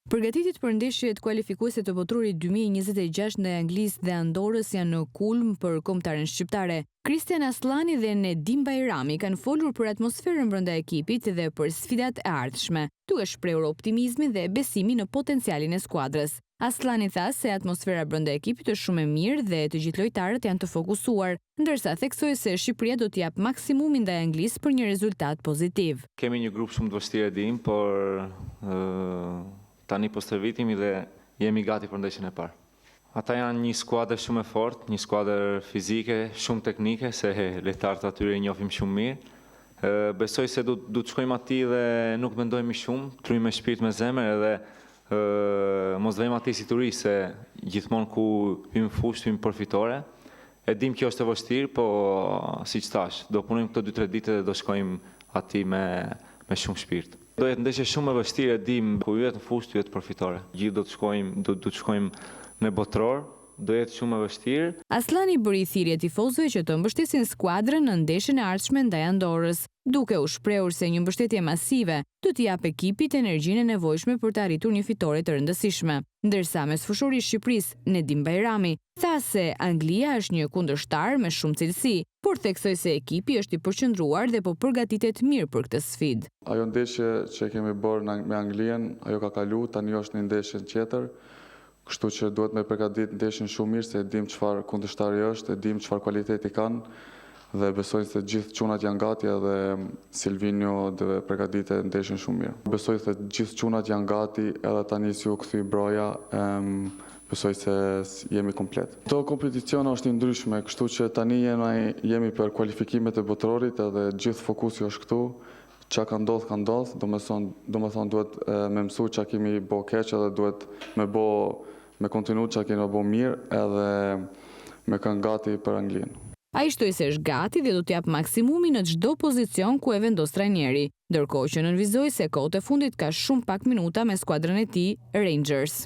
Përgatitjet për ndeshjet kualifikuese të boturit 2026 ndaj Anglisë dhe Andorrës janë në kulm për kombëtaren shqiptare. Kristian Aslani dhe Nedim Bajrami kanë folur për atmosferën brenda ekipit dhe për sfidat e ardhshme, duke shprehur optimizmin dhe besimin në potencialin e skuadrës. Aslani tha se atmosfera brenda ekipit është shumë e mirë dhe të gjithë lojtarët janë të fokusuar, ndërsa theksoi se Shqipëria do të jap maksimumin ndaj Anglisë për një rezultat pozitiv. Kemi një grup shumë të vështirë dim, por tani po stërvitemi dhe jemi gati për ndeshjen e parë. Ata janë një skuadër shumë e fortë, një skuadër fizike, shumë teknike, se lojtarët atyre i njohim shumë mirë. Besoj se du të shkojmë aty dhe nuk mendojmë shumë, trymë me shpirt me zemër edhe mos vëmë aty si turist, se gjithmonë ku hymë fushë, hymë përfitore. E dim kjo është e vështirë, po siç thash, do punojmë këto 2-3 ditë dhe do shkojmë aty me shumë shpirt. Do jetë ndeshje shumë e vështirë, e dim, ku hyet në fushë, hyet përfitore. Gjithë do të shkojmë në botror, do jetë shumë e vështirë. Aslani bëri thirrje tifozëve që të mbështesin skuadrën në ndeshjen e ardhshme ndaj Andorrës, duke u shprehur se një mbështetje masive do t'i jap ekipit energjinë e nevojshme për të arritur një fitore të rëndësishme. Ndërsa mesfushori i Shqipërisë, Nedim Bajrami, tha se Anglia është një kundërshtar me shumë cilësi, por theksoi se ekipi është i përqendruar dhe po përgatitet mirë për këtë sfidë. Ajo ndeshje që kemi bërë me Anglinë, ajo ka kalu, tani është një ndeshje tjetër. Kështu që duhet me përgatit ndeshjen shumë mirë, se e dim çfarë kundërshtari është, e dim çfarë kualiteti kanë dhe besoj se gjithë çunat janë gati edhe Silvinho dhe përgatitet ndeshjen shumë mirë. Besoj se gjithë çunat janë gati edhe tani si u kthye Broja, besoj se jemi komplet. Këto kompeticione është i ndryshme, kështu që tani jemi për kualifikimet e botrorit edhe gjithë fokusi është këtu. Qa ka ndodh, do me thonë duhet me mësu qa kemi bo keq edhe duhet me kontinu qa kemi bo mirë edhe me kanë gati për Anglinë. Ai shtoi se është gati dhe do t'jap maksimumin në çdo pozicion ku e vendos trajneri, ndërkohë që nënvizoi se kohët e fundit ka shumë pak minuta me skuadrën e tij, Rangers.